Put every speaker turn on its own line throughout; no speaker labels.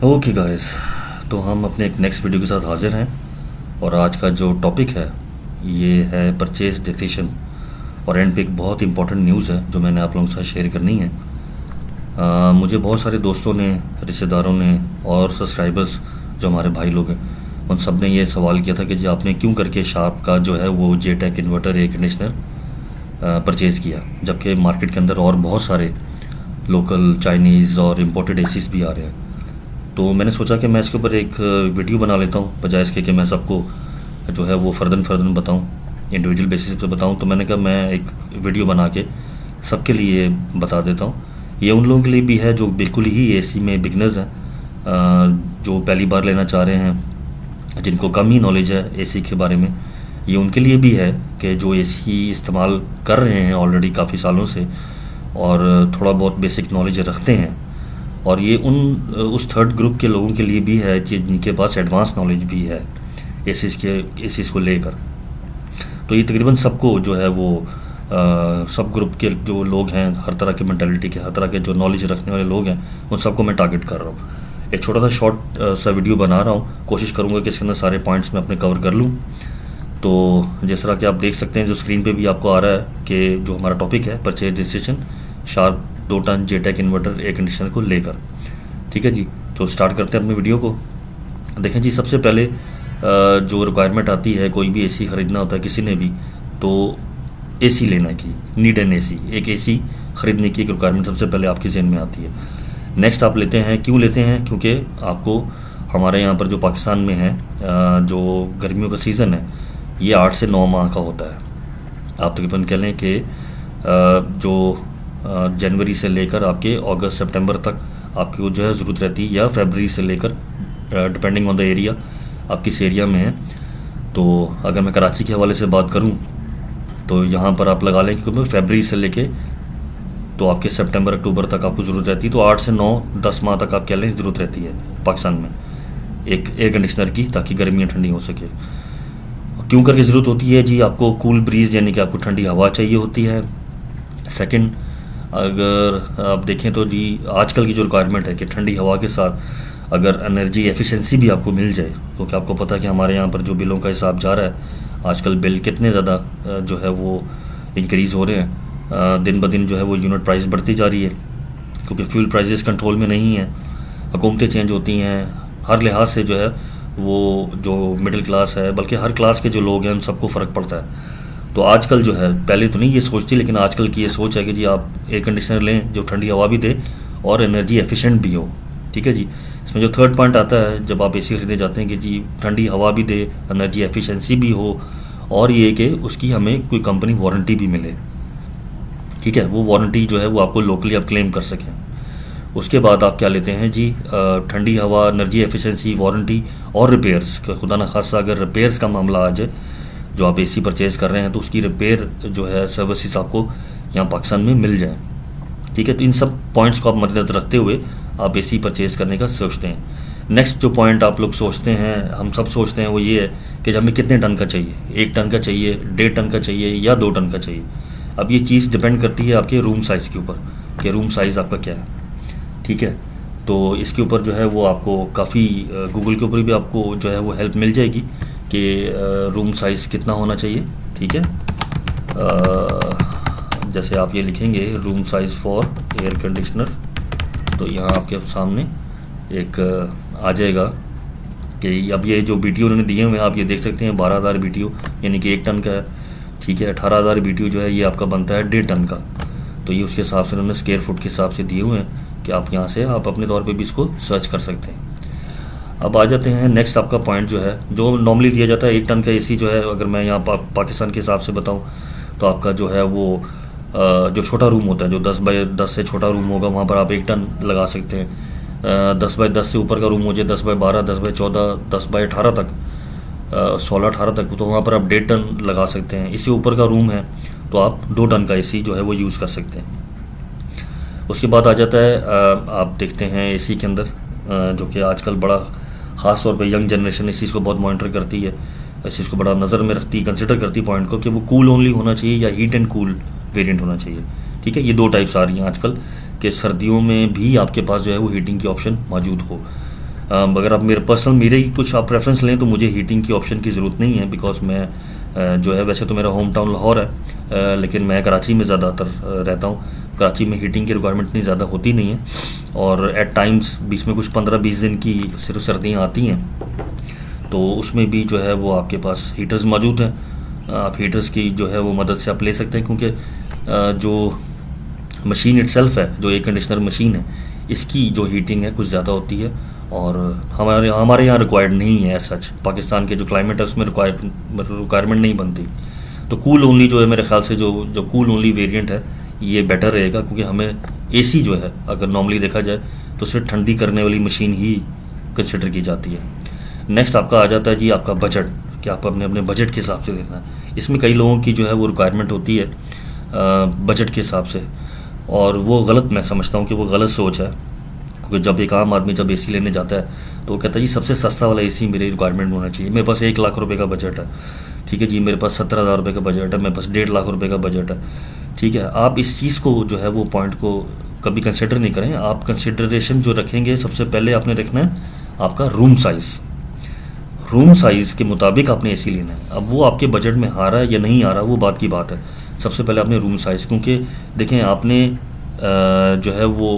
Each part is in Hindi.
ओके गाइस, तो हम अपने एक नेक्स्ट वीडियो के साथ हाजिर हैं। और आज का जो टॉपिक है ये है परचेज डिसीजन। और एंड पे एक बहुत इंपॉर्टेंट न्यूज़ है जो मैंने आप लोगों के साथ शेयर करनी है। मुझे बहुत सारे दोस्तों ने, रिश्तेदारों ने और सब्सक्राइबर्स जो हमारे भाई लोग हैं, उन सब ने ये सवाल किया था कि जी आपने क्यों करके शार्प का जो है वो जेटेक इन्वर्टर एयर कंडीशनर परचेज़ किया, जबकि मार्केट के अंदर और बहुत सारे लोकल चाइनीज़ और इम्पोर्टेड एसीज भी आ रहे हैं। तो मैंने सोचा कि मैं इसके ऊपर एक वीडियो बना लेता हूँ, बजाय इसके कि मैं सबको जो है वो फ़र्दन बताऊँ, इंडिविजुअल बेसिस पे बताऊँ। तो मैंने कहा मैं एक वीडियो बना के सबके लिए बता देता हूँ। ये उन लोगों के लिए भी है जो बिल्कुल ही एसी में बिगनर्स हैं, जो पहली बार लेना चाह रहे हैं, जिनको कम ही नॉलेज है एसी के बारे में। ये उनके लिए भी है कि जो एसी इस्तेमाल कर रहे हैं ऑलरेडी काफ़ी सालों से और थोड़ा बहुत बेसिक नॉलेज रखते हैं। और ये उस थर्ड ग्रुप के लोगों के लिए भी है जिनके पास एडवांस नॉलेज भी है एसीज़ को लेकर। तो ये तकरीबन सबको जो है वो सब ग्रुप के जो लोग हैं, हर तरह के मेंटालिटी के, हर तरह के जो नॉलेज रखने वाले लोग हैं, उन सबको मैं टारगेट कर रहा हूँ। एक छोटा सा शॉर्ट सा वीडियो बना रहा हूँ, कोशिश करूँगा कि इसके अंदर सारे पॉइंट्स मैं अपने कवर कर लूँ। तो जिस तरह कि आप देख सकते हैं, जो स्क्रीन पे भी आपको आ रहा है कि जो हमारा टॉपिक है purchase decision Sharp 2 ton JTech inverter air conditioner को लेकर। ठीक है जी, तो स्टार्ट करते हैं अपने वीडियो को। देखें जी, सबसे पहले जो रिक्वायरमेंट आती है, कोई भी एसी ख़रीदना होता है किसी ने भी, तो एसी लेना की नीड एन एसी, एक एसी ख़रीदने की एक रिक्वायरमेंट सबसे पहले आपके जहन में आती है। नेक्स्ट आप लेते हैं, क्यों लेते हैं? क्योंकि आपको हमारे यहाँ पर जो पाकिस्तान में है, जो गर्मियों का सीज़न है ये 8 से 9 माह का होता है। आप तकरीबन कह लें कि जो जनवरी से लेकर आपके अगस्त सितंबर तक आपकी जो है ज़रूरत रहती है, या फरवरी से लेकर डिपेंडिंग ऑन द एरिया आप किस एरिया में हैं। तो अगर मैं कराची के हवाले से बात करूं तो यहाँ पर आप लगा लें कि फरवरी से लेके तो आपके सितंबर अक्टूबर तक आपको ज़रूरत रहती है। तो 8 से 9-10 माह तक आप कह लें ज़रूरत रहती है पाकिस्तान में एक एयर कंडीशनर की, ताकि गर्मियाँ ठंडी हो सके। क्यों करके ज़रूरत होती है जी? आपको कूल ब्रीज़ यानी कि आपको ठंडी हवा चाहिए होती है। सेकंड, अगर आप देखें तो जी आजकल की जो रिक्वायरमेंट है कि ठंडी हवा के साथ अगर एनर्जी एफिशिएंसी भी आपको मिल जाए, क्योंकि आपको पता है कि हमारे यहाँ पर जो बिलों का हिसाब जा रहा है आजकल, बिल कितने ज़्यादा जो है वो इंक्रीज़ हो रहे हैं, दिन ब दिन जो है वो यूनिट प्राइस बढ़ती जा रही है, क्योंकि फ्यूल प्राइसेस कंट्रोल में नहीं है, हुकूमतें चेंज होती हैं, हर लिहाज से जो है वो जो मिडिल क्लास है, बल्कि हर क्लास के जो लोग हैं उन सबको फ़र्क पड़ता है। तो आजकल जो है, पहले तो नहीं ये सोचती, लेकिन आजकल की ये सोच है कि जी आप एयर कंडीशनर लें जो ठंडी हवा भी दे और एनर्जी एफिशिएंट भी हो। ठीक है जी। इसमें जो थर्ड पॉइंट आता है जब आप एसी खरीदने जाते हैं कि जी ठंडी हवा भी दे, एनर्जी एफिशिएंसी भी हो, और ये कि उसकी हमें कोई कंपनी वारंटी भी मिले। ठीक है, वो वारंटी जो है वो आपको लोकली आप क्लेम कर सकें। उसके बाद आप क्या लेते हैं जी? ठंडी हवा, एनर्जी एफिशिएंसी, वारंटी और रिपेयर्स। खुदा न खासा अगर रिपेयर्स का मामला आ जाए, जो आप एसी परचेज़ कर रहे हैं, तो उसकी रिपेयर जो है सर्विसेज आपको यहाँ पाकिस्तान में मिल जाए। ठीक है, तो इन सब पॉइंट्स को आप मद्देनज़र रखते हुए आप एसी परचेज़ करने का सोचते हैं। नेक्स्ट जो पॉइंट आप लोग सोचते हैं, हम सब सोचते हैं, वो ये है कि हमें कितने टन का चाहिए, 1 टन का चाहिए, 1.5 टन का चाहिए या 2 टन का चाहिए। अब ये चीज़ डिपेंड करती है आपके रूम साइज़ के ऊपर कि रूम साइज़ आपका क्या है। ठीक है, तो इसके ऊपर जो है वो आपको काफ़ी गूगल के ऊपर भी आपको जो है वो हेल्प मिल जाएगी कि रूम साइज़ कितना होना चाहिए। ठीक है, जैसे आप ये लिखेंगे room size for air conditioner, तो यहाँ आपके सामने एक आ जाएगा कि अब ये जो BTU उन्होंने दिए हुए हैं आप ये देख सकते हैं, 12,000 BTU यानी कि 1 टन का है। ठीक है, 18,000 BTU जो है ये आपका बनता है 1.5 टन का। तो ये उसके हिसाब से उन्होंने स्क्वायर फुट के हिसाब से दिए हुए हैं कि आप यहाँ से आप अपने तौर पे भी इसको सर्च कर सकते हैं। अब आ जाते हैं नेक्स्ट आपका पॉइंट जो है, जो नॉर्मली दिया जाता है 1 टन का एसी जो है, अगर मैं यहाँ पाकिस्तान के हिसाब से बताऊँ तो आपका जो है वो जो छोटा रूम होता है, जो 10 बाय 10 से छोटा रूम होगा, वहाँ पर आप 1 टन लगा सकते हैं। 10 बाय 10 से ऊपर का रूम हो जाए, 10 बाय 12, 10 बाय 14, 10 बाय 18 तक, 16-18 तक, तो वहाँ पर आप 1.5 टन लगा सकते हैं। इससे ऊपर का रूम है तो आप 2 टन का एसी जो है वो यूज़ कर सकते हैं। उसके बाद आ जाता है आप देखते हैं एसी के अंदर, जो कि आजकल बड़ा ख़ास तौर पे यंग जनरेशन इस चीज़ को बहुत मॉनिटर करती है, इस चीज़ को बड़ा नज़र में रखती है, कंसिडर करती है पॉइंट को कि वो कूल ओनली होना चाहिए या हीट एंड कूल वेरिएंट होना चाहिए। ठीक है, ये 2 टाइप्स आ रही हैं आजकल कि सर्दियों में भी आपके पास जो है वो हीटिंग की ऑप्शन मौजूद हो। अगर आप मेरे ही कुछ आप प्रेफरेंस लें तो मुझे हीटिंग की ऑप्शन की ज़रूरत नहीं है, बिकॉज मैं जो है वैसे तो मेरा होम टाउन लाहौर है, लेकिन मैं कराची में ज़्यादातर रहता हूँ। कराची में हीटिंग की रिक्वायरमेंट इतनी ज़्यादा होती नहीं है, और एट टाइम्स बीच में कुछ 15-20 दिन की सिर्फ सर्दियाँ आती हैं, तो उसमें भी जो है वो आपके पास हीटर्स मौजूद हैं। आप हीटर्स की जो है वो मदद से आप ले सकते हैं, क्योंकि जो मशीन इटसेल्फ है, जो एयर कंडीशनर मशीन है, इसकी जो हीटिंग है कुछ ज़्यादा होती है, और हमारे यहाँ रिक्वायर्ड नहीं है। सच पाकिस्तान के जो क्लाइमेट है उसमें रिक्वायरमेंट नहीं बनती। तो कूल ओनली जो है, मेरे ख्याल से जो कूल ओनली वेरिएंट है ये बेटर रहेगा, क्योंकि हमें एसी जो है अगर नॉर्मली देखा जाए तो सिर्फ ठंडी करने वाली मशीन ही कंसिडर की जाती है। नेक्स्ट आपका आ जाता है जी आपका बजट, कि आप अपने बजट के हिसाब से देखना है। इसमें कई लोगों की जो है वो रिक्वायरमेंट होती है बजट के हिसाब से, और वो गलत, मैं समझता हूँ कि वो गलत सोच है, क्योंकि जब एक आम आदमी जब एसी लेने जाता है तो वो कहता है जी सबसे सस्ता वाला एसी मेरी रिक्वायरमेंट होना चाहिए। मेरे पास 1 लाख रुपए का बजट है, ठीक है जी, मेरे पास 17,000 रुपये का बजट है, मेरे पास 1.5 लाख रुपये का बजट है, ठीक है। आप इस चीज़ को जो है वो पॉइंट को कभी कंसिडर नहीं करें। आप कंसिडरेशन जो रखेंगे, सबसे पहले आपने रखना है आपका रूम साइज़ के मुताबिक आपने एसी लेना है। अब वो आपके बजट में आ रहा है या नहीं आ रहा, वो बात की बात है। सबसे पहले आपने रूम साइज़, क्योंकि देखें आपने जो है वो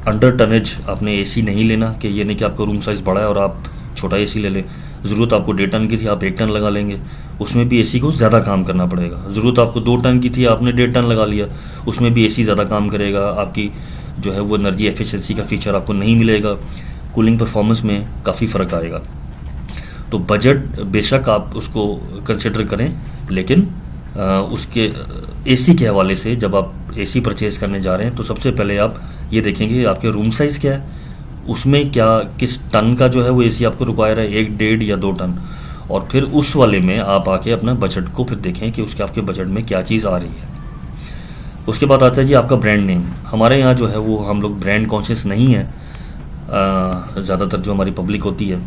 अंडर टनेज आपने एसी नहीं लेना, कि ये नहीं कि आपका रूम साइज़ बड़ा है और आप छोटा एसी ले लें। ज़रूरत आपको 1.5 टन की थी, आप 1 टन लगा लेंगे, उसमें भी एसी को ज़्यादा काम करना पड़ेगा। ज़रूरत आपको 2 टन की थी, आपने 1.5 टन लगा लिया, उसमें भी एसी ज़्यादा काम करेगा, आपकी जो है वो एनर्जी एफिशिएंसी का फीचर आपको नहीं मिलेगा, कूलिंग परफॉर्मेंस में काफ़ी फ़र्क आएगा। तो बजट बेशक आप उसको कंसिडर करें, लेकिन उसके एसी के हवाले से जब आप एसी परचेज़ करने जा रहे हैं तो सबसे पहले आप ये देखेंगे आपके रूम साइज़ क्या है, उसमें क्या किस टन का जो है वो एसी आपको रिक्वायर है, 1, 1.5 या 2 टन, और फिर उस वाले में आप आके अपना बजट को फिर देखें कि उसके आपके बजट में क्या चीज़ आ रही है। उसके बाद आता है जी आपका ब्रांड नेम। हमारे यहाँ जो है वो हम लोग ब्रांड कॉन्शियस नहीं है ज़्यादातर जो हमारी पब्लिक होती है,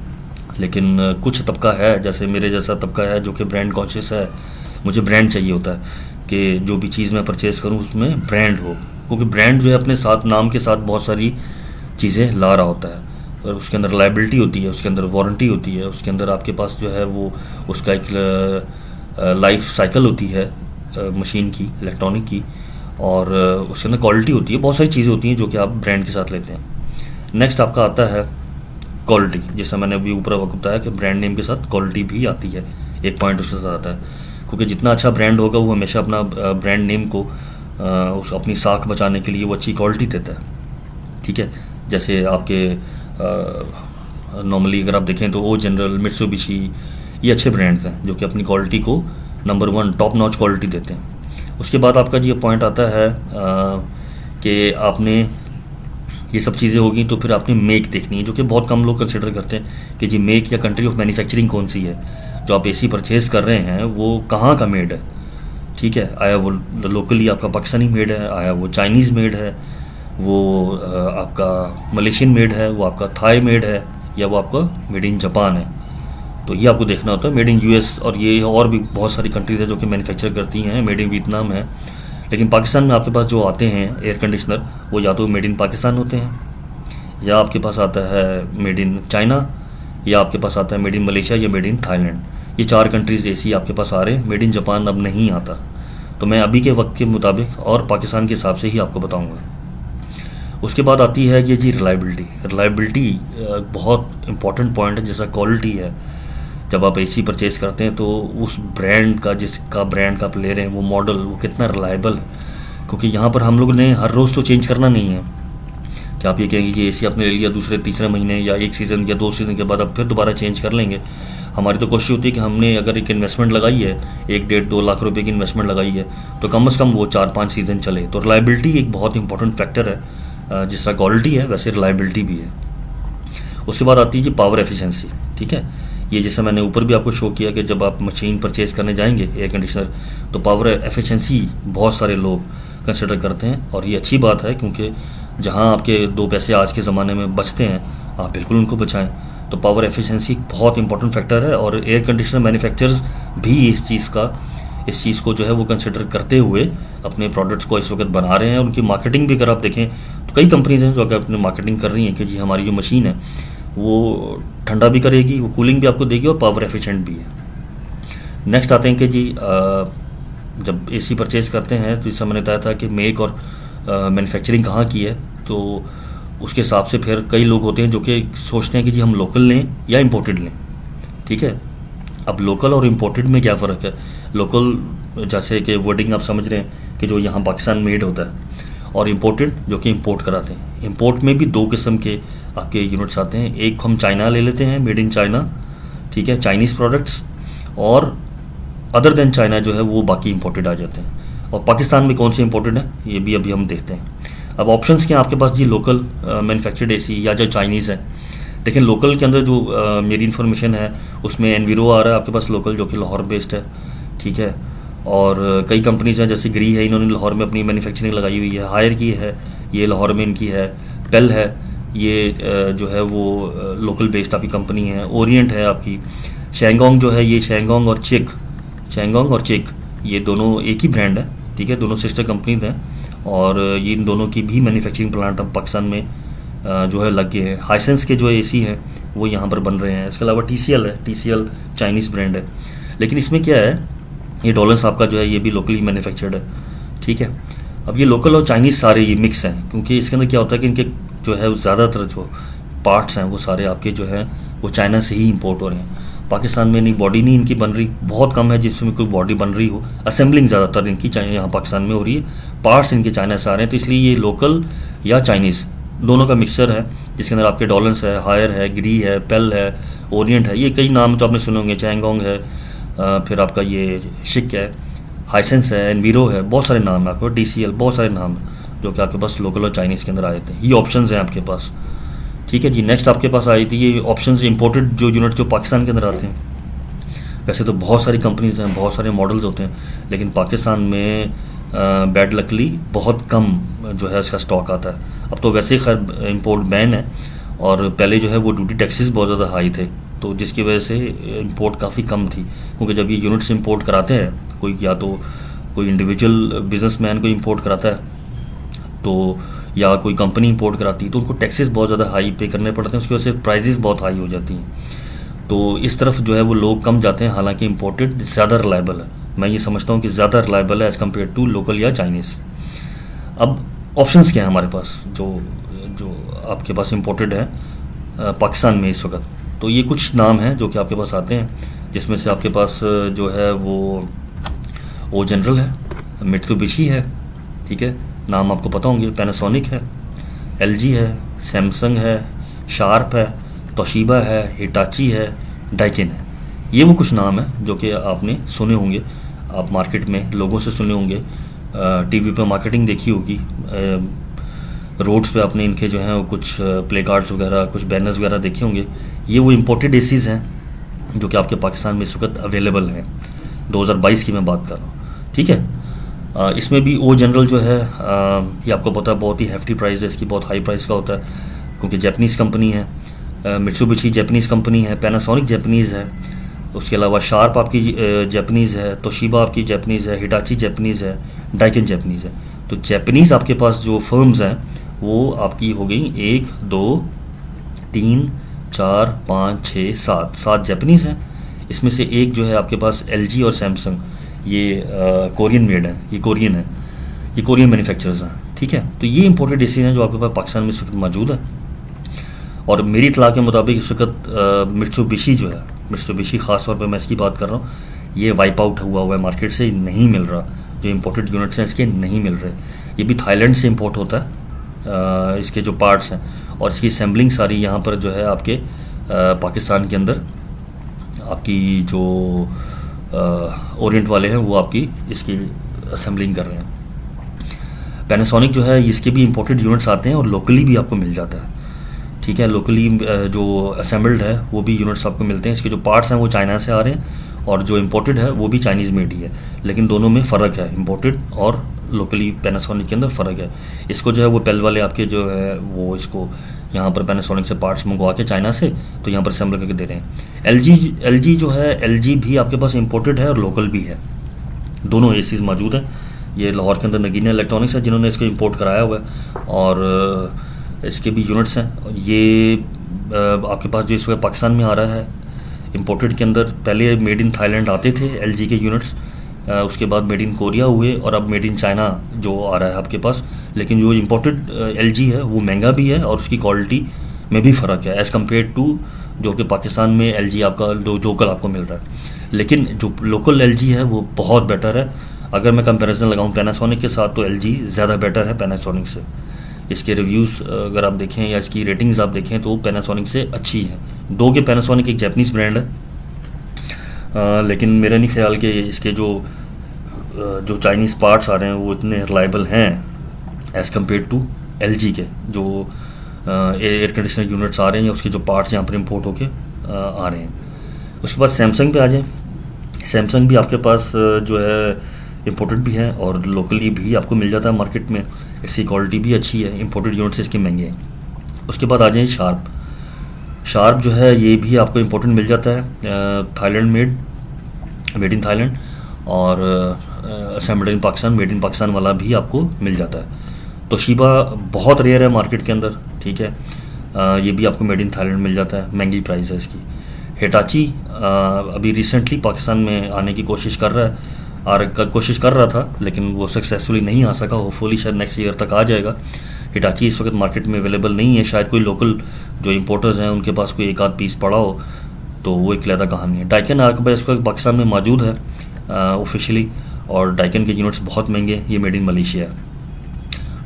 लेकिन कुछ तबका है, जैसे मेरे जैसा तबका है जो कि ब्रांड कॉन्शियस है। मुझे ब्रांड चाहिए होता है कि जो भी चीज़ मैं परचेज़ करूँ उसमें ब्रांड हो, क्योंकि ब्रांड जो है अपने साथ नाम के साथ बहुत सारी चीज़ें ला रहा होता है, और उसके अंदर लाइबिलिटी होती है, उसके अंदर वारंटी होती है, उसके अंदर आपके पास जो है वो उसका एक लाइफ साइकिल होती है मशीन की, इलेक्ट्रॉनिक की, और उसके अंदर क्वालिटी होती है, बहुत सारी चीज़ें होती हैं जो कि आप ब्रांड के साथ लेते हैं। नेक्स्ट आपका आता है क्वालिटी, जैसा मैंने अभी ऊपर आपको बताया कि ब्रांड नेम के साथ क्वालिटी भी आती है, एक पॉइंट उसके साथ आता है, क्योंकि जितना अच्छा ब्रांड होगा वो हमेशा अपना ब्रांड नेम को उस अपनी साख बचाने के लिए वो अच्छी क्वालिटी देता है, ठीक है। जैसे आपके नॉर्मली अगर आप देखें तो ओ जनरल, मित्सुबिशी, ये अच्छे ब्रांड्स हैं जो कि अपनी क्वालिटी को नंबर 1 टॉप नॉच क्वालिटी देते हैं। उसके बाद आपका जी पॉइंट आता है कि आपने ये सब चीज़ें होगी तो फिर आपने मेक देखनी है, जो कि बहुत कम लोग कंसिडर करते हैं कि जी मेक या कंट्री ऑफ मैन्युफैक्चरिंग कौन सी है। जो आप एसी परचेज़ कर रहे हैं वो कहाँ का मेड है, ठीक है। आया वो लोकली आपका पाकिस्तानी मेड है, आया वो चाइनीज़ मेड है, वो आपका मलेशियन मेड है, वो आपका थाई मेड है, या वो आपका मेड इन जापान है। तो ये आपको देखना होता है। मेड इन यूएस और ये और भी बहुत सारी कंट्रीज है जो कि मैन्युफैक्चर करती हैं, मेड इन वियतनाम है। लेकिन पाकिस्तान में आपके पास जो आते हैं एयर कंडीशनर वो या तो मेड इन पाकिस्तान होते हैं, या आपके पास आता है मेड इन चाइना, या आपके पास आता है मेड इन मलेशिया या मेड इन थाईलैंड। ये 4 कंट्रीज़ ऐसी आपके पास आ रहे हैं। मेड इन जापान अब नहीं आता, तो मैं अभी के वक्त के मुताबिक और पाकिस्तान के हिसाब से ही आपको बताऊँगा। उसके बाद आती है ये जी रिलायबिलिटी बहुत इंपॉर्टेंट पॉइंट है, जैसा क्वालिटी है। जब आप एसी परचेज़ करते हैं तो उस ब्रांड का, जिसका ब्रांड का आप ले रहे हैं, वो मॉडल वो कितना रिलायबल है, क्योंकि यहाँ पर हम लोग ने हर रोज़ तो चेंज करना नहीं है कि आप ये कहेंगे कि एसी आपने ले लिया दूसरे तीसरे महीने या 1 सीज़न या 2 सीज़न के बाद आप फिर दोबारा चेंज कर लेंगे। हमारी तो कोशिश होती है कि हमने अगर एक इन्वेस्टमेंट लगाई है, 1, 1.5, 2 लाख रुपए की इन्वेस्टमेंट लगाई है, तो कम से कम वो 4-5 सीज़न चले। तो रिलायबिलिटी एक बहुत इंपॉर्टेंट फैक्टर है, जिस तरह क्वालिटी है वैसे रिलायबिलिटी भी है। उसके बाद आती है जी पावर एफिशिएंसी, ठीक है। ये जैसा मैंने ऊपर भी आपको शो किया कि जब आप मशीन परचेज़ करने जाएंगे एयर कंडीशनर, तो पावर एफिशिएंसी बहुत सारे लोग कंसिडर करते हैं, और ये अच्छी बात है, क्योंकि जहां आपके 2 पैसे आज के ज़माने में बचते हैं आप बिल्कुल उनको बचाएं। तो पावर एफिशिएंसी बहुत इंपॉर्टेंट फैक्टर है, और एयर कंडीशनर मैन्युफैक्चरर्स भी इस चीज़ का इस चीज़ को जो है वो कंसिडर करते हुए अपने प्रोडक्ट्स को इस वक्त बना रहे हैं। उनकी मार्केटिंग भी अगर आप देखें तो कई कंपनीज हैं जो अगर अपनी मार्केटिंग कर रही हैं कि जी हमारी जो मशीन है वो ठंडा भी करेगी, वो कूलिंग भी आपको देगी और पावर एफिशिएंट भी है। नेक्स्ट आते हैं कि जी जब एसी परचेज करते हैं तो जैसे मैंने बताया था कि मेक और मैन्युफैक्चरिंग कहाँ की है, तो उसके हिसाब से फिर कई लोग होते हैं जो कि सोचते हैं कि जी हम लोकल लें या इम्पोर्टेड लें। ठीक है, अब लोकल और इम्पोर्टेड में क्या फ़र्क है? लोकल जैसे कि वर्डिंग आप समझ रहे हैं कि जो यहाँ पाकिस्तान मेड होता है, और इम्पोर्टेड जो कि इंपोर्ट कराते हैं। इंपोर्ट में भी दो किस्म के आपके यूनिट्स आते हैं, एक हम चाइना ले लेते हैं, मेड इन चाइना, ठीक है, चाइनीज़ प्रोडक्ट्स, और अदर देन चाइना जो है वो बाकी इंपोर्टेड आ जाते हैं। और पाकिस्तान में कौन से इंपोर्टेड है ये भी अभी हम देखते हैं। अब ऑप्शंस क्या हैं आपके पास जी? लोकल मैन्युफैक्चर्ड एसी या जो चाइनीज़ है। लेकिन लोकल के अंदर जो मेरी इन्फॉर्मेशन है उसमें एनवीरो आ रहा है आपके पास लोकल, जो कि लाहौर बेस्ड है। ठीक है, और कई कंपनीज हैं जैसे ग्री है, इन्होंने लाहौर में अपनी मैन्युफैक्चरिंग लगाई हुई है। हायर की है, ये लाहौर में इनकी है। पेल है, ये जो है वो लोकल बेस्ड आपकी कंपनी है। ओरिएंट है आपकी। शैंगोंग जो है, ये शैंगोंग और चेक ये दोनों एक ही ब्रांड है। ठीक है, दोनों सिस्टर कंपनीज हैं, और ये इन दोनों की भी मैन्युफैक्चरिंग प्लांट अब पाकिस्तान में जो है लग गए हैं। हाइसेंस के जो एसी हैं वो यहाँ पर बन रहे हैं। इसके अलावा TCL है, TCL चाइनीज़ ब्रांड है। लेकिन इसमें क्या है, ये डॉलर्स आपका जो है ये भी लोकली मैन्युफैक्चर्ड है। ठीक है, अब ये लोकल और चाइनीज़ सारे ये मिक्स हैं, क्योंकि इसके अंदर क्या होता है कि इनके जो है ज़्यादातर जो पार्ट्स हैं वो सारे आपके जो है वो चाइना से ही इंपोर्ट हो रहे हैं। पाकिस्तान में नहीं, बॉडी नहीं इनकी बन रही, बहुत कम है जिसमें कोई बॉडी बन रही हो। असेंबलिंग ज़्यादातर इनकी यहाँ पाकिस्तान में हो रही है, पार्ट्स इनके चाइना से आ रहे हैं। तो इसलिए ये लोकल या चाइनीज़ दोनों का मिक्सचर है, जिसके अंदर आपके डॉलर्स है, हायर है, ग्री है, पेल है, ओरिएंट है। ये कई नाम तो आपने सुने होंगे, चैंगोंग है, फिर आपका ये शिक है, हाइसेंस है, एनवीरो है, बहुत सारे नाम है आपको, TCL, बहुत सारे नाम हैं जो कि आपके पास लोकल और चाइनीज़ के अंदर आए थे। ये ऑप्शंस हैं आपके पास। ठीक है जी, नेक्स्ट आपके पास आई थी ये ऑप्शंस इंपोर्टेड जो यूनिट जो पाकिस्तान के अंदर आते हैं। वैसे तो बहुत सारी कंपनीज हैं, बहुत सारे मॉडल्स होते हैं, लेकिन पाकिस्तान में बैड लकली बहुत कम जो है इसका स्टॉक आता है। अब तो वैसे ही खैर इंपोर्ट बैन है, और पहले जो है वो ड्यूटी टैक्सेस बहुत ज़्यादा हाई थे, तो जिसकी वजह से इंपोर्ट काफ़ी कम थी। क्योंकि जब ये यूनिट्स इंपोर्ट कराते हैं कोई, या तो कोई इंडिविजुअल बिजनेसमैन को इंपोर्ट कराता है, तो या कोई कंपनी इंपोर्ट कराती है, तो उनको टैक्सेस बहुत ज़्यादा हाई पे करने पड़ते हैं, उसकी वजह से प्राइजेस बहुत हाई हो जाती हैं। तो इस तरफ जो है वो लोग कम जाते हैं, हालांकि इंपोर्टेड ज़्यादा रिलायबल है। मैं ये समझता हूँ कि ज़्यादा रिलायबल है एज़ कम्पेयर टू लोकल या चाइनीज़। अब ऑप्शंस क्या हैं हमारे पास जो जो आपके पास इंपोर्टेड है पाकिस्तान में इस वक्त? तो ये कुछ नाम हैं जो कि आपके पास आते हैं, जिसमें से आपके पास जो है वो ओ जनरल है, मित्सुबिशी है, ठीक है, नाम आपको पता होंगे, पैनासोनिक है, LG है, सैमसंग है, शार्प है, तोशिबा है, हिटाची है, डाइकिन है। ये वो कुछ नाम हैं जो कि आपने सुने होंगे, आप मार्केट में लोगों से सुने होंगे, टीवी पे मार्केटिंग देखी होगी, रोड्स पे आपने इनके जो हैं वो कुछ प्ले कार्ड्स वगैरह, कुछ बैनर्स वगैरह देखे होंगे। ये वो इम्पोर्टेड एसीज़ हैं जो कि आपके पाकिस्तान में इस वक्त अवेलेबल हैं। 2022 की मैं बात कर रहा हूँ। ठीक है, इसमें भी ओ जनरल जो है ये आपको पता है बहुत ही हैफ्टी प्राइस है इसकी, बहुत हाई प्राइस का होता है, क्योंकि जैपनीज़ कंपनी है। मित्सुबिशी जैपनीज़ कंपनी है, पैनासोनिक जैपनीज़ है, उसके अलावा शार्प आपकी जैपनीज़ है, तोशिबा आपकी जैपनीज़ है, हिटाची जैपनीज़ है, डाइकिन जैपनीज़ है। तो जैपनीज़ आपके पास जो फर्म्स हैं वो आपकी हो गई 1 2 3 4 5 6 7 जैपनीज़ हैं। इसमें से एक जो है आपके पास LG और सैमसंग, ये कोरियन मेड है, ये कोरियन है, ये कोरियन मैन्युफैक्चरर्स हैं। ठीक है, तो ये इंपोर्टेड एसी हैं जो आपके पास पाकिस्तान में इस वक्त मौजूद है। और मेरी इतला के मुताबिक इस वक्त मित्सुबिशी जो है, मित्सुबिशी ख़ास तौर पे मैं इसकी बात कर रहा हूँ, ये वाइप आउट हुआ है, मार्केट से नहीं मिल रहा। जो इंपोर्टेड यूनिट्स हैं इसके नहीं मिल रहे। ये भी थाईलैंड से इंपोर्ट होता है इसके जो पार्ट्स हैं, और इसकी असेंबलिंग सारी यहाँ पर जो है आपके पाकिस्तान के अंदर आपकी जो ओरिएंट वाले हैं वो आपकी इसकी असेंबलिंग कर रहे हैं। पैनासोनिक जो है इसके भी इंपोर्टेड यूनिट्स आते हैं और लोकली भी आपको मिल जाता है। ठीक है, लोकली जो असेंबल्ड है वो भी यूनिट्स आपको मिलते हैं। इसके जो पार्ट्स हैं वो चाइना से आ रहे हैं, और जो इंपोर्टेड है वो भी चाइनीज़ मेड ही है, लेकिन दोनों में फ़र्क है, इंपोर्टेड और लोकली पैनासोनिक के अंदर फ़र्क है। इसको जो है वो पेल वाले आपके जो है वो इसको यहाँ पर पैनासोनिक से पार्ट्स मंगवा के चाइना से तो यहाँ पर असेंबल करके दे रहे हैं। LG जो है, LG भी आपके पास इंपोर्टेड है और लोकल भी है। दोनों एसीज़ मौजूद हैं। ये लाहौर के अंदर नगीना इलेक्ट्रॉनिक्स है जिन्होंने इसको इंपोर्ट कराया हुआ है, और इसके भी यूनिट्स हैं। ये आपके पास जो इस वक्त पाकिस्तान में आ रहा है इंपोर्टेड के अंदर, पहले मेड इन थाईलैंड आते थे एलजी के यूनिट्स, उसके बाद मेड इन कोरिया हुए, और अब मेड इन चाइना जो आ रहा है आपके पास। लेकिन जो इम्पोर्टेड एलजी है वो महंगा भी है और उसकी क्वालिटी में भी फ़र्क है एज़ कम्पेयर टू जो कि पाकिस्तान में एलजी आपका लोकल आपको मिल रहा है। लेकिन जो लोकल एलजी है वो बहुत बेटर है। अगर मैं कंपैरिजन लगाऊं पैनासोनिक के साथ तो एलजी ज़्यादा बेटर है पैनासोनिक से। इसके रिव्यूज़ अगर आप देखें या इसकी रेटिंग्स आप देखें तो पैनासोनिक से अच्छी है। दो के पैनासोनिक एक जापानीज़ ब्रांड है, लेकिन मेरा नहीं ख्याल कि इसके जो चाइनीज़ पार्ट्स आ रहे हैं वो इतने रिलायबल हैं एज़ कम्पेयर टू एलजी के जो एयर कंडीशनर यूनिट्स आ रहे हैं या उसके जो पार्ट्स यहाँ पर इम्पोर्ट होके आ रहे हैं। उसके बाद सैमसंग पे आ जाएँ। सैमसंग भी आपके पास जो है इम्पोर्टेड भी है और लोकली भी आपको मिल जाता है मार्केट में। इसकी क्वालिटी भी अच्छी है, इम्पोर्टेड यूनिट्स इसके महंगे हैं। उसके बाद आ जाए शार्प जो है ये भी आपको इम्पोर्टेड मिल जाता है, थाईलैंड मेड इन थाईलैंड, और assembled in Pakistan, made in Pakistan वाला भी आपको मिल जाता है। तोशिबा बहुत रेयर है मार्केट के अंदर, ठीक है, ये भी आपको मेड इन थाईलैंड मिल जाता है, महंगी प्राइस है इसकी। हिटाची अभी रिसेंटली पाकिस्तान में आने की कोशिश कर रहा था लेकिन वो सक्सेसफुली नहीं आ सका। होपफुली शायद नेक्स्ट ईयर तक आ जाएगा। हिटाची इस वक्त मार्केट में अवेलेबल नहीं है, शायद कोई लोकल जो इंपोर्टर्स हैं उनके पास कोई एक आध पीस पड़ा हो, तो वो एक अलग कहानी है। डाइकन आपके इस वक्त पाकिस्तान में मौजूद है ऑफिशियली, और डाइकन के यूनिट्स बहुत महंगे हैं, ये मेड इन मलेशिया है।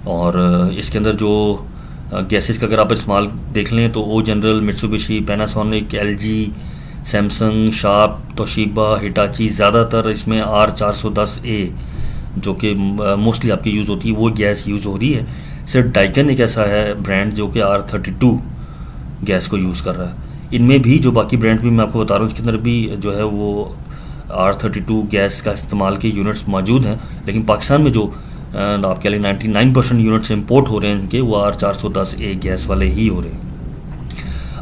और इसके अंदर जो गैसेस का अगर आप इस्तेमाल देख लें तो O General, Mitsubishi, Panasonic, LG, Samsung, Sharp, Toshiba, Hitachi, ज़्यादातर इसमें R410A जो कि मोस्टली आपकी यूज़ होती है वो गैस यूज़ हो रही है। सिर्फ डाइकन एक ऐसा है ब्रांड जो कि R32 गैस को यूज़ कर रहा है। इनमें भी जो बाकी ब्रांड भी मैं आपको बता रहा हूँ इसके अंदर भी जो है वो R32 गैस का इस्तेमाल के यूनिट्स मौजूद हैं, लेकिन पाकिस्तान में जो आप कह लें 99% यूनिट्स इम्पोर्ट हो रहे हैं इनके, वो R410A गैस वाले ही हो रहे हैं।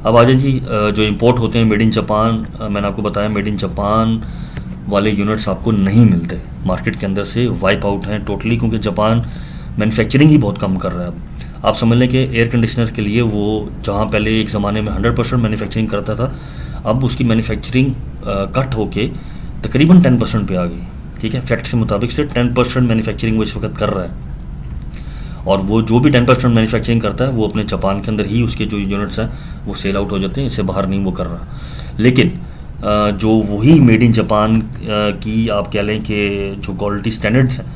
अब आ जाए जी जो इंपोर्ट होते हैं मेड इन जापान, मैंने आपको बताया मेड इन जापान वाले यूनिट्स आपको नहीं मिलते, मार्केट के अंदर से वाइप आउट हैं टोटली, क्योंकि जापान मैन्युफैक्चरिंग ही बहुत कम कर रहा है। अब आप समझ लें कि एयर कंडीशनर के लिए वो जहाँ पहले एक ज़माने में 100% मैन्युफैक्चरिंग करता था, अब उसकी मैन्युफैक्चरिंग कट होके तकरीबन 10% पे आ गई, ठीक है। फैक्ट के मुताबिक से 10% मैन्युफैक्चरिंग वो इस वक्त कर रहा है, और वो जो भी 10% मैन्युफैक्चरिंग करता है वो अपने जापान के अंदर ही उसके जो यूनिट्स हैं वो सेल आउट हो जाते हैं, इससे बाहर नहीं वो कर रहा। लेकिन जो वही मेड इन जापान की आप कह लें कि जो क्वालिटी स्टैंडर्ड्स हैं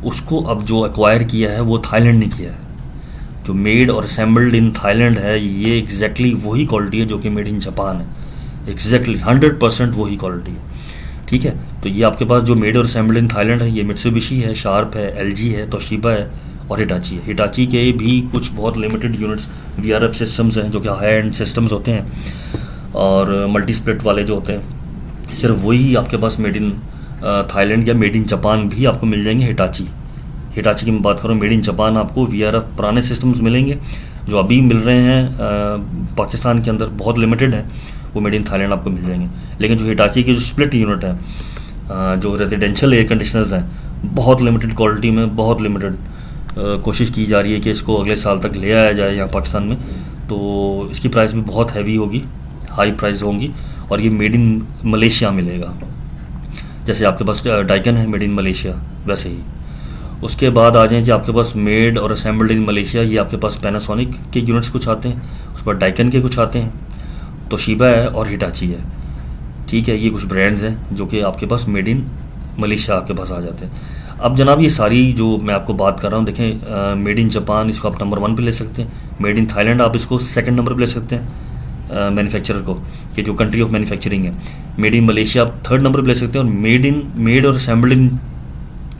उसको अब जो एक्वायर किया है वो थाईलैंड ने किया है। जो मेड और असेंबल्ड इन थाईलैंड है ये एग्जैक्टली वही क्वालिटी है जो कि मेड इन जापान है, एग्जैक्टली 100% वही क्वालिटी है, ठीक है। तो ये आपके पास जो मेड और असेंबल्ड इन थाईलैंड है ये मित्सुबिशी है, शार्प है, एलजी है, तोशिबा है और हिटाची है। हिटाची के भी कुछ बहुत लिमिटेड यूनिट्स VRF सिस्टम्स हैं जो कि हाई एंड सिस्टम्स होते हैं, और मल्टी स्प्लिट वाले जो होते हैं सिर्फ वही आपके पास मेड इन थाईलैंड या मेड इन जापान भी आपको मिल जाएंगे। हिटाची की मैं बात करूँ, मेड इन जापान आपको VRF पुराने सिस्टम्स मिलेंगे जो अभी मिल रहे हैं पाकिस्तान के अंदर, बहुत लिमिटेड है, वो मेड इन थाईलैंड आपको मिल जाएंगे। लेकिन जो हिटाची की जो स्प्लिट यूनिट है जो रेजिडेंशियल एयर कंडीशनर्स हैं, बहुत लिमिटेड क्वालिटी में, बहुत लिमिटेड कोशिश की जा रही है कि इसको अगले साल तक ले आया जाए यहाँ पाकिस्तान में, तो इसकी प्राइस भी बहुत हैवी होगी, हाई प्राइस होंगी, और ये मेड इन मलेशिया मिलेगा। जैसे आपके पास डाइकन है मेड इन मलेशिया वैसे ही। उसके बाद आ जाएँ जी आपके पास मेड और असेंबल्ड इन मलेशिया, ये आपके पास पैनासोनिक के यूनिट्स कुछ आते हैं, उस पर डाइकन के कुछ आते हैं, तोशिबा है और हिटाची है, ठीक है। ये कुछ ब्रांड्स हैं जो कि आपके पास मेड इन मलेशिया आपके पास आ जाते हैं। अब जनाब ये सारी जो मैं आपको बात कर रहा हूँ, देखें मेड इन जापान इसको आप नंबर 1 पे ले सकते हैं, मेड इन थाईलैंड आप इसको सेकंड नंबर पे ले सकते हैं मैन्युफैक्चरर को, कि जो कंट्री ऑफ मैन्युफैक्चरिंग है। मेड इन मलेशिया आप थर्ड नंबर पे ले सकते हैं, और मेड और असेंबल्ड इन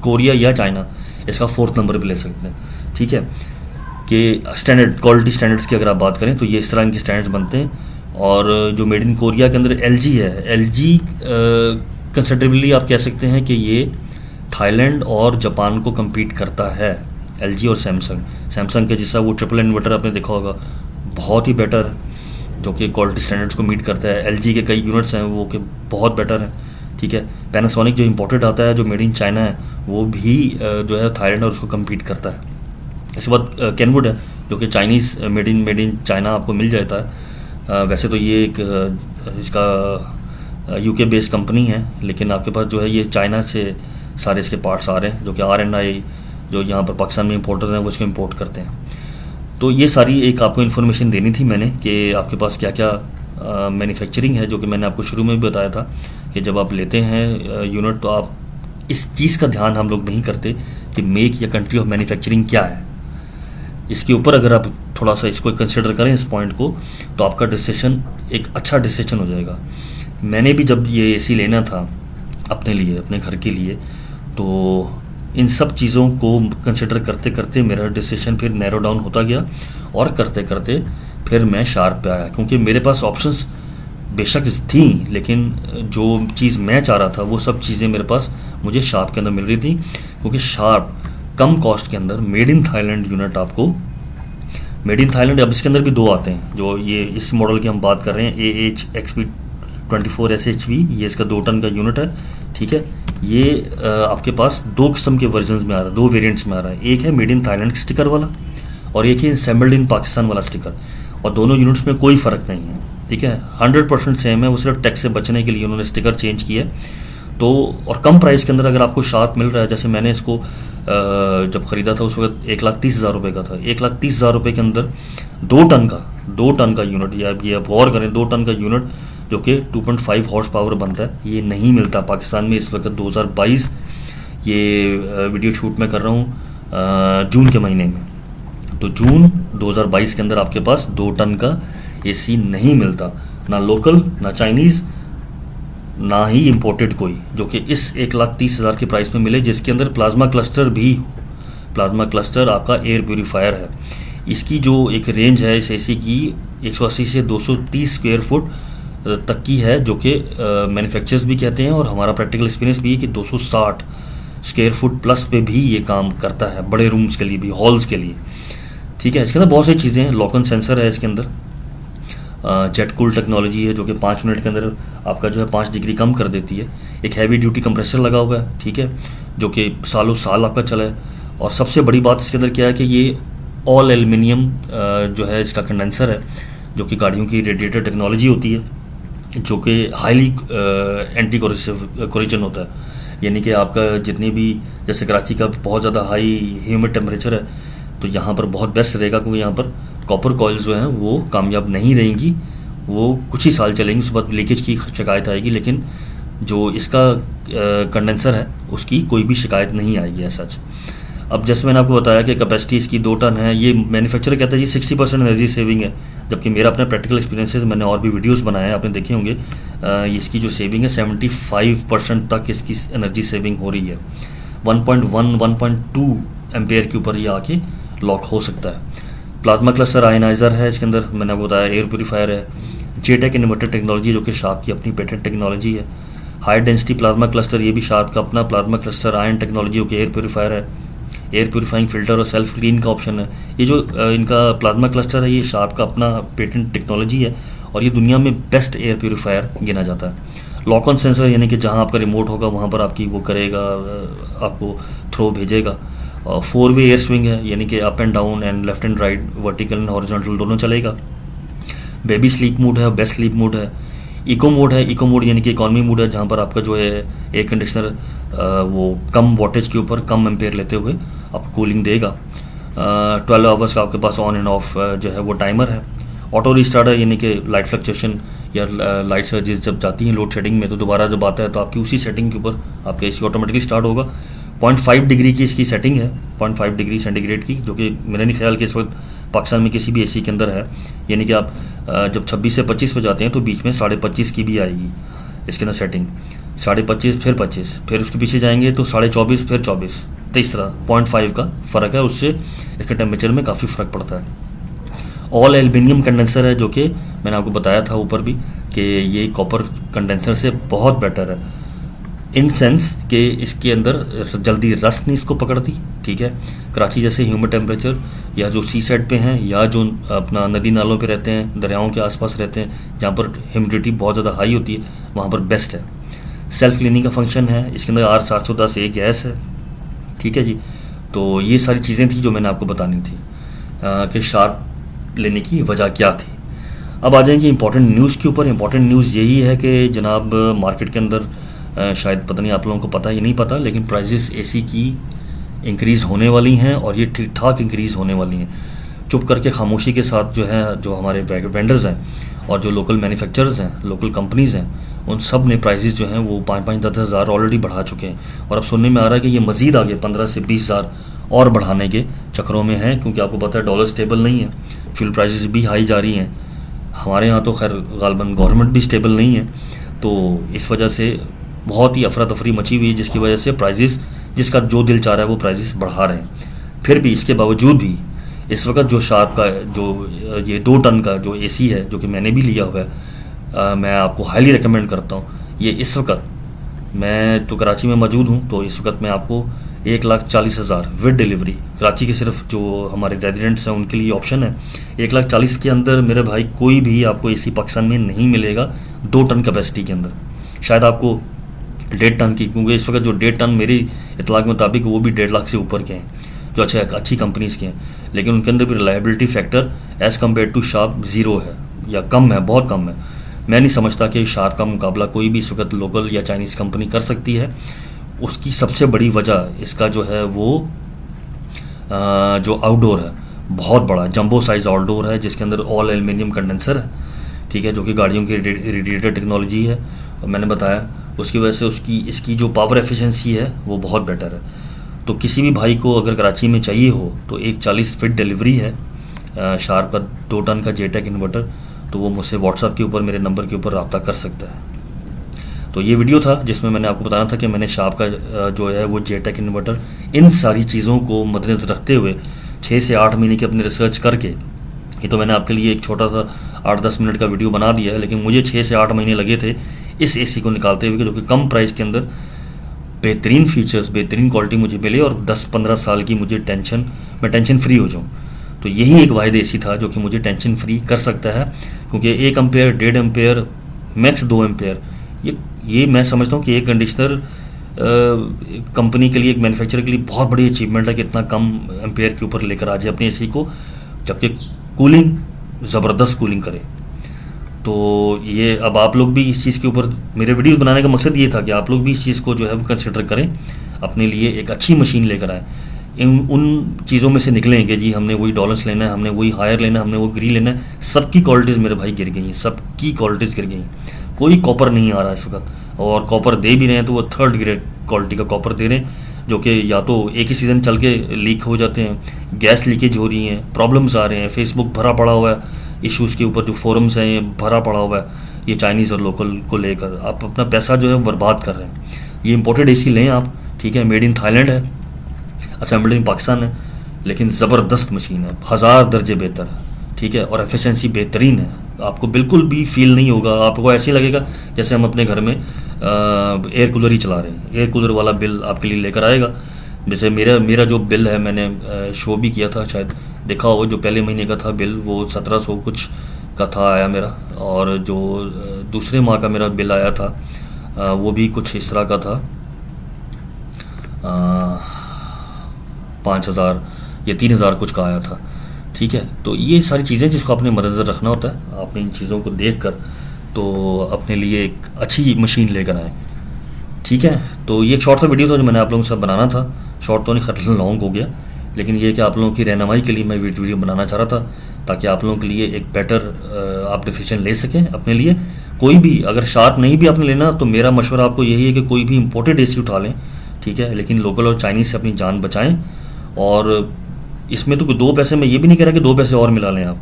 कोरिया या चाइना इसका 4th नंबर पे ले सकते हैं, ठीक है। कि स्टैंडर्ड क्वालिटी स्टैंडर्ड्स की अगर आप बात करें तो ये इस तरह इनके स्टैंडर्ड्स बनते हैं। और जो मेड इन कोरिया के अंदर एलजी है, एलजी कंसिडरेबली आप कह सकते हैं कि ये थाईलैंड और जापान को कम्पीट करता है, एलजी और सैमसंग के जैसा वो ट्रिपल इन्वर्टर आपने देखा होगा, बहुत ही बेटर जो कि क्वालिटी स्टैंडर्ड्स को मीट करता है। एलजी के कई यूनिट्स हैं वो कि बहुत बेटर हैं, ठीक है। पैनासोनिक जो इम्पोर्टेड आता है, जो मेड इन चाइना है, वो भी जो है थाईलैंड और उसको कम्पीट करता है। इसके बाद कैनवुड है, जो कि चाइनीज़ मेड इन चाइना आपको मिल जाता है। वैसे तो ये एक इसका यूके बेस्ड कंपनी है, लेकिन आपके पास जो है ये चाइना से सारे इसके पार्ट्स आ रहे हैं, जो कि R&I जो यहाँ पर पाकिस्तान में इम्पोर्टर हैं वो इसको इम्पोर्ट करते हैं। तो ये सारी एक आपको इन्फॉर्मेशन देनी थी मैंने कि आपके पास क्या क्या मैन्युफैक्चरिंग है, जो कि मैंने आपको शुरू में भी बताया था कि जब आप लेते हैं यूनिट तो आप इस चीज़ का ध्यान हम लोग नहीं करते कि मेक या कंट्री ऑफ मैन्युफैक्चरिंग क्या है। इसके ऊपर अगर आप थोड़ा सा इसको कंसिडर करें इस पॉइंट को, तो आपका डिसीजन एक अच्छा डिसीजन हो जाएगा। मैंने भी जब ये AC लेना था अपने लिए, अपने घर के लिए, तो इन सब चीज़ों को कंसिडर करते करते मेरा डिसीजन फिर नैरो डाउन होता गया, और करते करते फिर मैं शार्प पे आया, क्योंकि मेरे पास ऑप्शंस बेशक थी, लेकिन जो चीज़ मैं चाह रहा था वो सब चीज़ें मेरे पास मुझे शार्प के अंदर मिल रही थी, क्योंकि शार्प कम कॉस्ट के अंदर मेड इन थाईलैंड यूनिट आपको, मेड इन थाईलैंड, अब इसके अंदर भी दो आते हैं, जो ये इस मॉडल की हम बात कर रहे हैं AHXP24 SHV, ये इसका 2 टन का यूनिट है, ठीक है। ये आपके पास 2 किस्म के वर्जन्स में आ रहा है, 2 वेरिएंट्स में आ रहा है। एक है मेड इन थाईलैंड स्टिकर वाला और एक है असेंबल्ड इन पाकिस्तान वाला स्टिकर, और दोनों यूनिट्स में कोई फ़र्क नहीं है, ठीक है, 100% सेम है। वो सिर्फ टैक्स से बचने के लिए उन्होंने स्टिकर चेंज किया है। तो और कम प्राइस के अंदर अगर आपको शार्प मिल रहा है, जैसे मैंने इसको जब ख़रीदा था उस वक्त 1,30,000 रुपये का था, 1,30,000 रुपये के अंदर 2 टन का यूनिट, या ये आप गौर करें, 2 टन का यूनिट जो कि 2.5 हॉर्स पावर बनता है, ये नहीं मिलता पाकिस्तान में इस वक्त 2022, ये वीडियो शूट मैं कर रहा हूँ जून के महीने में। तो जून 2022 के अंदर आपके पास 2 टन का AC नहीं मिलता, ना लोकल, ना चाइनीज़, ना ही इम्पोर्टेड कोई, जो कि इस 1,30,000 के प्राइस में मिले, जिसके अंदर प्लाज्मा क्लस्टर भी, प्लाज्मा क्लस्टर आपका एयर प्यूरीफायर है। इसकी जो एक रेंज है इस AC की 180 से 230 स्क्वायर फुट तक की है, जो कि मैन्युफैक्चरर्स भी कहते हैं और हमारा प्रैक्टिकल एक्सपीरियंस भी है कि 260 स्क्वायर फुट प्लस पे भी ये काम करता है, बड़े रूम्स के लिए भी, हॉल्स के लिए, ठीक है। इसके अंदर बहुत सारी चीज़ें हैं, लॉक ऑन सेंसर है इसके अंदर, जेट कूल टेक्नोलॉजी है जो कि 5 मिनट के अंदर आपका जो है 5 डिग्री कम कर देती है। एक हैवी ड्यूटी कंप्रेसर लगा हुआ है, ठीक है, जो कि सालों साल आपका चला है। और सबसे बड़ी बात इसके अंदर क्या है कि ये ऑल एल्युमिनियम जो है इसका कंडेंसर है, जो कि गाड़ियों की रेडिएटर टेक्नोलॉजी होती है, जो कि हाईली एंटी कोरिजन होता है, यानी कि आपका जितनी भी, जैसे कराची का बहुत ज़्यादा हाई ह्यूमिड टेम्परेचर है, तो यहाँ पर बहुत बेस्ट रहेगा, क्योंकि यहाँ पर कॉपर कॉइल्स जो हैं वो कामयाब नहीं रहेंगी, वो कुछ ही साल चलेंगी, उसके बाद लीकेज की शिकायत आएगी, लेकिन जो इसका कंडेंसर है उसकी कोई भी शिकायत नहीं आएगी ऐसा सच। अब जैसे मैंने आपको बताया कि कैपेसिटी इसकी 2 टन है, ये मैन्युफैक्चरर कहता है जी 60% एनर्जी सेविंग है, जबकि मेरा अपना प्रैक्टिकल एक्सपीरियंसेस, मैंने और भी वीडियोस बनाए हैं, आपने देखे होंगे, इसकी जो सेविंग है 75% तक इसकी एनर्जी सेविंग हो रही है। 1.2 एम्पेयर के ऊपर ये आके लॉक हो सकता है। प्लाज्मा क्लस्टर आयनाइजर है इसके अंदर, मैंने आपको बताया, एयर प्यूरीफायर है, जेटेक इन्वर्टर टेक्नोलॉजी जो कि शार्प की अपनी पेटेंट टेक्नोलॉजी है। हाई डेंसिटी प्लाज्मा क्लस्टर, ये भी शार्प का अपना प्लाज्मा क्लस्टर आयन टेक्नोलॉजी जो कि एयर प्यूरीफायर है, एयर प्यूरीफाइंग फिल्टर और सेल्फ क्लीन का ऑप्शन है। ये जो इनका प्लाज्मा क्लस्टर है, ये शार्प का अपना पेटेंट टेक्नोलॉजी है, और ये दुनिया में बेस्ट एयर प्यूरीफायर गिना जाता है। लॉक ऑन सेंसर, यानी कि जहाँ आपका रिमोट होगा वहाँ पर आपकी वो करेगा, आपको थ्रो भेजेगा। 4 वे एयर स्विंग है, यानी कि up and down and left and right, vertical and horizontal दोनों चलेगा। बेबी स्लीप मोड है, बेस्ट स्लीप मोड है। इको मोड है, इको मोड यानी कि इकॉनमी मोड है, जहाँ पर आपका जो है एयर कंडीशनर वो कम वोटेज के ऊपर कम एम्पेयर लेते हुए आपको कूलिंग देगा। 12 आवर्स का आपके पास ऑन एंड ऑफ जो है वो टाइमर है। ऑटो रिस्टार्ट है, यानी कि लाइट फ्लक्चुएशन या लाइट सर्जेस जब जाती हैं लोड शेडिंग में, तो दोबारा जब आता है तो आपकी उसी सेटिंग के ऊपर आपका AC ऑटोमेटिकली स्टार्ट होगा। 0.5 डिग्री की इसकी सेटिंग है, 0.5 डिग्री सेंटीग्रेड की, जो कि मेरा नहीं ख्याल कि इस वक्त पाकिस्तान में किसी भी AC के अंदर है। यानी कि आप जब 26 से 25 पे जाते हैं तो बीच में 25.5 की भी आएगी इसके अंदर सेटिंग, 25.5 फिर 25, फिर उसके पीछे जाएंगे तो 24.5 फिर 24, तो इस तरह 0.5 का फ़र्क है, उससे इसके टेम्परेचर में काफ़ी फ़र्क पड़ता है। ऑल एल्युमिनियम कंडेंसर है, जो कि मैंने आपको बताया था ऊपर भी कि ये कॉपर कंडेंसर से बहुत बेटर है, इन सेंस कि इसके अंदर जल्दी रस्ट नहीं इसको पकड़ती, ठीक है। कराची जैसे ह्यूमिड टेम्परेचर या जो सी साइड पे हैं या जो अपना नदी नालों पे रहते हैं, दरियाओं के आसपास रहते हैं, जहाँ पर ह्यूमिडिटी बहुत ज़्यादा हाई होती है, वहाँ पर बेस्ट है। सेल्फ क्लीनिंग का फंक्शन है, इसके अंदर R410 एक गैस है, ठीक है जी। तो ये सारी चीज़ें थी जो मैंने आपको बतानी थी कि शार्प लेने की वजह क्या थी। अब आ जाएंगे इंपॉर्टेंट न्यूज़ के ऊपर। इंपॉर्टेंट न्यूज़ यही है कि जनाब मार्केट के अंदर शायद पता नहीं आप लोगों को पता या नहीं पता, लेकिन प्राइजेस एसी की इंक्रीज़ होने वाली हैं और ये ठीक ठाक इंक्रीज़ होने वाली हैं। चुप करके खामोशी के साथ जो है, जो हमारे वेंडर्स हैं और जो लोकल मैन्युफैक्चरर्स हैं, लोकल कंपनीज़ हैं, उन सब ने प्राइजेस जो हैं वो 5-5, 10 हज़ार ऑलरेडी बढ़ा चुके हैं। और अब सुनने में आ रहा है कि ये मज़ीद आगे 15 से 20 हज़ार और बढ़ाने के चक्करों में हैं, क्योंकि आपको पता है डॉलर स्टेबल नहीं है, फ्यूल प्राइसेस भी हाई जा रही हैं। हमारे यहाँ तो खैर गालबन गवर्नमेंट भी स्टेबल नहीं है, तो इस वजह से बहुत ही अफरा तफरी मची हुई है, जिसकी वजह से प्राइजेस, जिसका जो दिल चाह रहा है वो प्राइजेस बढ़ा रहे हैं। फिर भी इसके बावजूद भी इस वक्त जो शार्प का जो ये 2 टन का जो एसी है, जो कि मैंने भी लिया हुआ है, मैं आपको हाईली रिकमेंड करता हूँ। ये इस वक्त, मैं तो कराची में मौजूद हूँ, तो इस वक्त मैं आपको 1,40,000 विद डिलीवरी, कराची के सिर्फ जो हमारे रेजिडेंट्स हैं उनके लिए ऑप्शन है। 1,40,000 के अंदर मेरे भाई कोई भी आपको एसी पाकिस्तान में नहीं मिलेगा 2 टन कैपेसिटी के अंदर। शायद आपको 1.5 टन की, क्योंकि इस वक्त जो 1.5 टन मेरी इतलाक के मुताबिक वो भी 1.5 लाख से ऊपर के हैं, जो अच्छी कंपनीज़ के हैं, लेकिन उनके अंदर भी reliability factor as compare to sharp zero है या कम है, बहुत कम है। मैं नहीं समझता कि शार्प का मुकाबला कोई भी इस वक्त लोकल या चाइनीज़ कंपनी कर सकती है। उसकी सबसे बड़ी वजह इसका जो है वो जो आउटडोर है, बहुत बड़ा जंबो साइज़ आउटडोर है, जिसके अंदर ऑल एल्युमिनियम कंडेंसर है, ठीक है, जो कि गाड़ियों की रेडिएटर टेक्नोलॉजी है। और मैंने बताया उसकी वजह से इसकी जो पावर एफिशिएंसी है वो बहुत बेटर है। तो किसी भी भाई को अगर कराची में चाहिए हो तो 1,40 फिट डिलीवरी है शार्प का 2 टन का जेटेक इन्वर्टर, तो वो मुझसे व्हाट्सएप के ऊपर मेरे नंबर के ऊपर रब्ता कर सकता है। तो ये वीडियो था जिसमें मैंने आपको बताना था कि मैंने शार्प का जो है वो जेटेक इन्वर्टर, इन सारी चीज़ों को मद्देनज़र रखते हुए 6 से 8 महीने की अपनी रिसर्च करके, ये तो मैंने आपके लिए एक छोटा सा 8-10 मिनट का वीडियो बना दिया है, लेकिन मुझे 6 से 8 महीने लगे थे इस एसी को निकालते हुए, जो कि कम प्राइस के अंदर बेहतरीन फीचर्स, बेहतरीन क्वालिटी मुझे मिले और 10-15 साल की मैं टेंशन फ्री हो जाऊँ। तो यही एक वाहिद एसी था जो कि मुझे टेंशन फ्री कर सकता है, क्योंकि 1 एम्पेयर, 1.5 एम्पेयर, मैक्स 2 एम्पेयर, ये मैं समझता हूँ कि एक कंडीशनर कंपनी के लिए, एक मैन्युफैक्चरर के लिए बहुत बड़ी अचीवमेंट है कि इतना कम एम्पेयर के ऊपर लेकर आ जाए अपने एसी को, जबकि कूलिंग ज़बरदस्त कूलिंग करे। तो ये अब आप लोग भी इस चीज़ के ऊपर, मेरे वीडियोस बनाने का मकसद ये था कि आप लोग भी इस चीज़ को जो है वो कंसिडर करें, अपने लिए एक अच्छी मशीन लेकर आएँ। उन चीज़ों में से निकलेंगे जी हमने वही डॉलर्स लेना है, हमने वही हायर लेना है, हमने वो ग्रीन लेना है, सबकी क्वालिटीज़ मेरे भाई गिर गई हैं, सबकी क्वालिटीज़ गिर गई। कोई कॉपर नहीं आ रहा इस वक्त, और कॉपर दे भी रहे हैं तो वो 3rd ग्रेड क्वालिटी का कॉपर दे रहे हैं, जो कि या तो एक ही सीज़न चल के लीक हो जाते हैं, गैस लीकेज हो रही हैं, प्रॉब्लम्स आ रहे हैं, फेसबुक भरा पड़ा हुआ है इश्यूज़ के ऊपर, जो फोरम्स हैं ये भरा पड़ा हुआ है ये चाइनीज़ और लोकल को लेकर। आप अपना पैसा जो है बर्बाद कर रहे हैं। ये इम्पोर्टेड एसी लें आप, ठीक है, मेड इन थाईलैंड है, असेंबल्ड इन पाकिस्तान है, लेकिन ज़बरदस्त मशीन है, 1000 दर्जे बेहतर है, ठीक है, और एफिशिएंसी बेहतरीन है। आपको बिल्कुल भी फील नहीं होगा, आपको ऐसे लगेगा जैसे हम अपने घर में एयर कूलर ही चला रहे हैं। एयर कूलर वाला बिल आपके लिए लेकर आएगा। जैसे मेरा जो बिल है, मैंने शो भी किया था, शायद देखा हो, जो पहले महीने का था बिल वो 1700 कुछ का था आया मेरा, और जो दूसरे माह का मेरा बिल आया था वो भी कुछ इस तरह का था, 5,000 या 3,000 कुछ का आया था, ठीक है। तो ये सारी चीज़ें जिसको आपने मद्देनज़र रखना होता है, आपने इन चीज़ों को देख कर तो अपने लिए एक अच्छी मशीन लेकर आए, ठीक है। तो ये एक शॉर्ट सा वीडियो था जो मैंने आप लोगों के साथ बनाना था, शॉर्ट तो नहीं, खतरनाक लॉन्ग हो गया, लेकिन ये कि आप लोगों की रहनुमाई के लिए मैं वीडियो बनाना चाह रहा था, ताकि आप लोगों के लिए एक बेटर आप डिसीजन ले सकें अपने लिए। कोई भी अगर शार्प नहीं भी आपने लेना, तो मेरा मशवरा आपको यही है कि कोई भी इम्पोर्टेड एसी उठा लें, ठीक है, लेकिन लोकल और चाइनीज़ से अपनी जान बचाएँ। और इसमें तो 2 पैसे, मैं ये भी नहीं कह रहा कि 2 पैसे और मिला लें आप,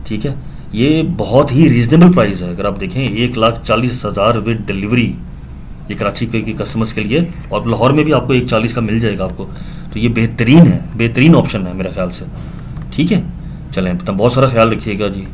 ठीक है, ये बहुत ही रीज़नेबल प्राइस है। अगर आप देखें 1,40,000 विद डिलीवरी, ये कराची के कस्टमर्स के लिए, और लाहौर में भी आपको 1,40 का मिल जाएगा आपको, तो ये बेहतरीन है, बेहतरीन ऑप्शन है मेरे ख्याल से, ठीक है। चलें, अपना बहुत सारा ख्याल रखिएगा जी।